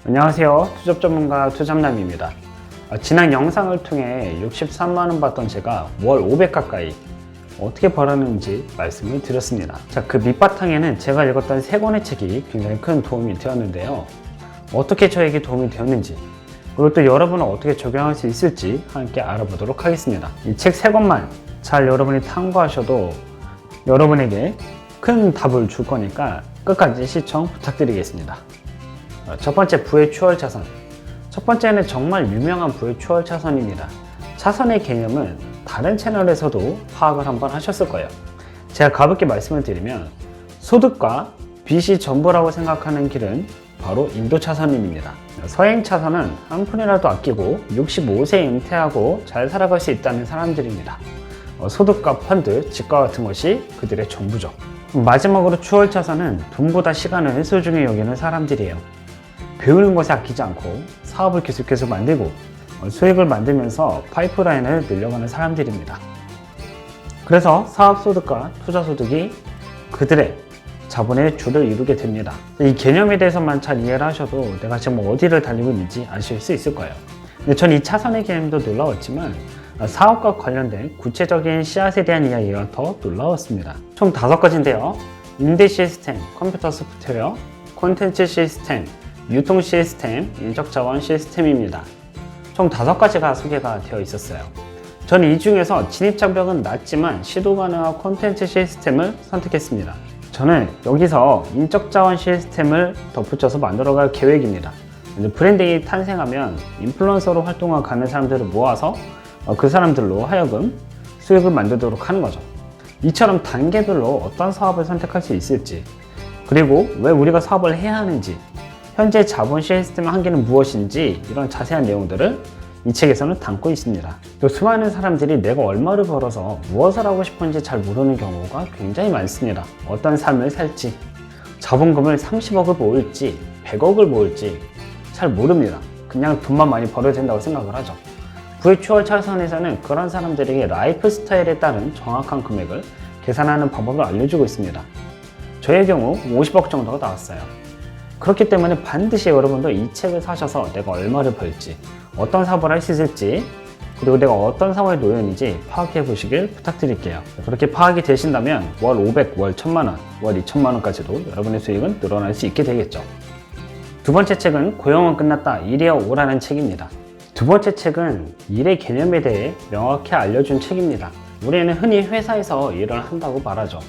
안녕하세요. 투잡 전문가 투잡남입니다. 지난 영상을 통해 63만원 받던 제가 월 500 가까이 어떻게 벌었는지 말씀을 드렸습니다. 자, 그 밑바탕에는 제가 읽었던 3권의 책이 굉장히 큰 도움이 되었는데요. 어떻게 저에게 도움이 되었는지, 그리고 또 여러분은 어떻게 적용할 수 있을지 함께 알아보도록 하겠습니다. 이 책 3권만 잘 여러분이 탐구하셔도 여러분에게 큰 답을 줄 거니까 끝까지 시청 부탁드리겠습니다. 첫 번째, 부의 추월 차선. 첫 번째는 정말 유명한 부의 추월 차선입니다. 차선의 개념은 다른 채널에서도 파악을 한번 하셨을 거예요. 제가 가볍게 말씀을 드리면 소득과 빚이 전부라고 생각하는 길은 바로 인도 차선입니다. 서행 차선은 한 푼이라도 아끼고 65세 은퇴하고 잘 살아갈 수 있다는 사람들입니다. 소득과 펀드, 집과 같은 것이 그들의 전부죠. 마지막으로 추월 차선은 돈보다 시간을 소중히 여기는 사람들이에요. 배우는 것에 아끼지 않고 사업을 계속해서 만들고 수익을 만들면서 파이프라인을 늘려가는 사람들입니다. 그래서 사업소득과 투자소득이 그들의 자본의 주를 이루게 됩니다. 이 개념에 대해서만 잘 이해를 하셔도 내가 지금 어디를 달리고 있는지 아실 수 있을 거예요. 근데 전 이 차선의 개념도 놀라웠지만 사업과 관련된 구체적인 씨앗에 대한 이야기가 더 놀라웠습니다. 총 5가지인데요. 임대 시스템, 컴퓨터 소프트웨어, 콘텐츠 시스템, 유통 시스템, 인적 자원 시스템입니다. 총 5가지가 소개가 되어 있었어요. 저는 이 중에서 진입 장벽은 낮지만 시도 가능한 콘텐츠 시스템을 선택했습니다. 저는 여기서 인적 자원 시스템을 덧붙여서 만들어갈 계획입니다. 브랜딩이 탄생하면 인플루언서로 활동하고 가는 사람들을 모아서 그 사람들로 하여금 수익을 만들도록 하는 거죠. 이처럼 단계별로 어떤 사업을 선택할 수 있을지, 그리고 왜 우리가 사업을 해야 하는지, 현재 자본 시스템의 한계는 무엇인지, 이런 자세한 내용들을 이 책에서는 담고 있습니다. 또 수많은 사람들이 내가 얼마를 벌어서 무엇을 하고 싶은지 잘 모르는 경우가 굉장히 많습니다. 어떤 삶을 살지, 자본금을 30억을 모을지 100억을 모을지 잘 모릅니다. 그냥 돈만 많이 벌어야 된다고 생각을 하죠. 부의 추월 차선에서는 그런 사람들에게 라이프 스타일에 따른 정확한 금액을 계산하는 방법을 알려주고 있습니다. 저의 경우 50억 정도가 나왔어요. 그렇기 때문에 반드시 여러분도 이 책을 사셔서 내가 얼마를 벌지, 어떤 사업을 할 수 있을지, 그리고 내가 어떤 상황에 놓였는지 파악해 보시길 부탁드릴게요. 그렇게 파악이 되신다면 월 500, 월 1000만원, 월 2000만원까지도 여러분의 수익은 늘어날 수 있게 되겠죠. 두 번째 책은 고용은 끝났다, 일이여 오라는 책입니다. 두 번째 책은 일의 개념에 대해 명확히 알려준 책입니다. 우리는 흔히 회사에서 일을 한다고 말하죠.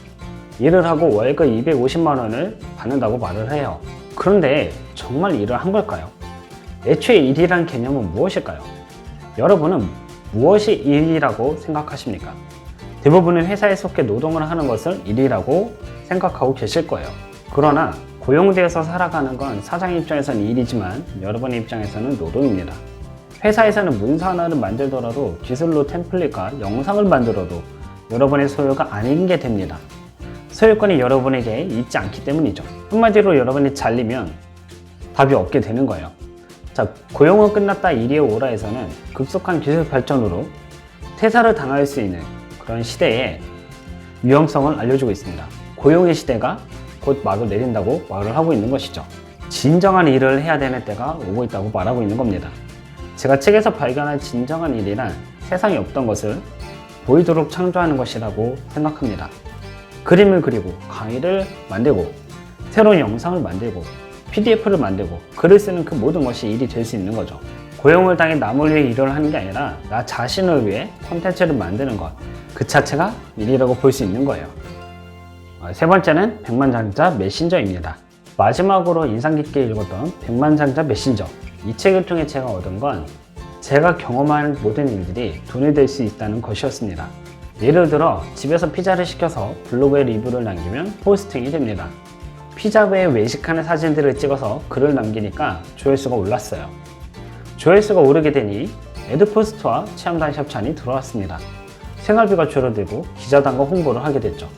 일을 하고 월급 250만원을 받는다고 말을 해요. 그런데 정말 일을 한 걸까요? 애초에 일이란 개념은 무엇일까요? 여러분은 무엇이 일이라고 생각하십니까? 대부분은 회사에 속해 노동을 하는 것을 일이라고 생각하고 계실 거예요. 그러나 고용되어서 살아가는 건 사장 입장에서는 일이지만 여러분의 입장에서는 노동입니다. 회사에서는 문서 하나를 만들더라도 기술로 템플릿과 영상을 만들어도 여러분의 소유가 아닌 게 됩니다. 소유권이 여러분에게 있지 않기 때문이죠. 한마디로 여러분이 잘리면 답이 없게 되는 거예요. 자, 고용은 끝났다, 일이여 오라에서는 급속한 기술 발전으로 퇴사를 당할 수 있는 그런 시대의 위험성을 알려주고 있습니다. 고용의 시대가 곧 막을 내린다고 말을 하고 있는 것이죠. 진정한 일을 해야 되는 때가 오고 있다고 말하고 있는 겁니다. 제가 책에서 발견한 진정한 일이란 세상에 없던 것을 보이도록 창조하는 것이라고 생각합니다. 그림을 그리고 강의를 만들고 새로운 영상을 만들고 PDF를 만들고 글을 쓰는 그 모든 것이 일이 될 수 있는 거죠. 고용을 당해 남을 위해 일을 하는 게 아니라 나 자신을 위해 콘텐츠를 만드는 것, 그 자체가 일이라고 볼 수 있는 거예요. 세 번째는 백만장자 메신저입니다. 마지막으로 인상 깊게 읽었던 백만장자 메신저, 이 책을 통해 제가 얻은 건 제가 경험한 모든 일들이 돈이 될 수 있다는 것이었습니다. 예를 들어 집에서 피자를 시켜서 블로그에 리뷰를 남기면 포스팅이 됩니다. 피자 외에 외식하는 사진들을 찍어서 글을 남기니까 조회수가 올랐어요. 조회수가 오르게 되니 애드포스트와 체험단 협찬이 들어왔습니다. 생활비가 줄어들고 기자단과 홍보를 하게 됐죠.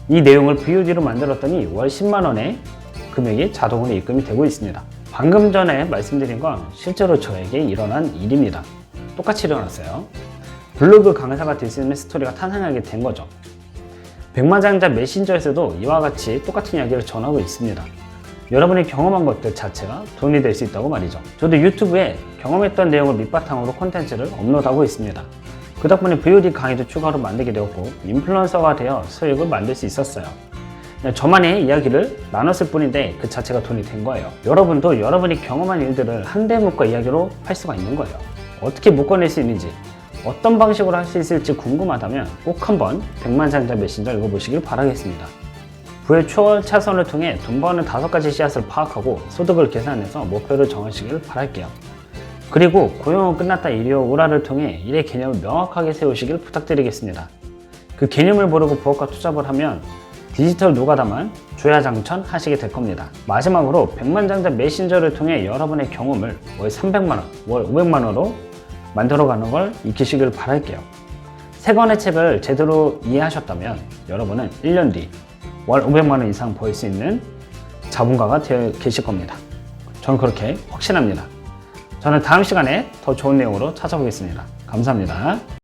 이 내용을 VOD로 만들었더니 월 10만원의 금액이 자동으로 입금이 되고 있습니다. 방금 전에 말씀드린 건 실제로 저에게 일어난 일입니다. 똑같이 일어났어요. 블로그 강사가 될 수 있는 스토리가 탄생하게 된 거죠. 백만장자 메신저에서도 이와 같이 똑같은 이야기를 전하고 있습니다. 여러분이 경험한 것들 자체가 돈이 될 수 있다고 말이죠. 저도 유튜브에 경험했던 내용을 밑바탕으로 콘텐츠를 업로드하고 있습니다. 그 덕분에 VOD 강의도 추가로 만들게 되었고 인플루언서가 되어 수익을 만들 수 있었어요. 저만의 이야기를 나눴을 뿐인데 그 자체가 돈이 된 거예요. 여러분도 여러분이 경험한 일들을 한대 묶어 이야기로 할 수가 있는 거예요. 어떻게 묶어낼 수 있는지, 어떤 방식으로 할 수 있을지 궁금하다면 꼭 한번 백만장자 메신저 읽어보시길 바라겠습니다. 부의 초월 차선을 통해 돈 버는 5가지 씨앗을 파악하고 소득을 계산해서 목표를 정하시길 바랄게요. 그리고 고용은 끝났다 일이요 우라를 통해 일의 개념을 명확하게 세우시길 부탁드리겠습니다. 그 개념을 모르고 부업과 투잡을 하면 디지털 노가다만 조야장천 하시게 될 겁니다. 마지막으로 백만장자 메신저를 통해 여러분의 경험을 월 300만원, 월 500만원으로 만들어가는 걸 익히시길 바랄게요. 3권의 책을 제대로 이해하셨다면 여러분은 1년 뒤 월 500만원 이상 벌 수 있는 자본가가 되어 계실 겁니다. 저는 그렇게 확신합니다. 저는 다음 시간에 더 좋은 내용으로 찾아오겠습니다. 감사합니다.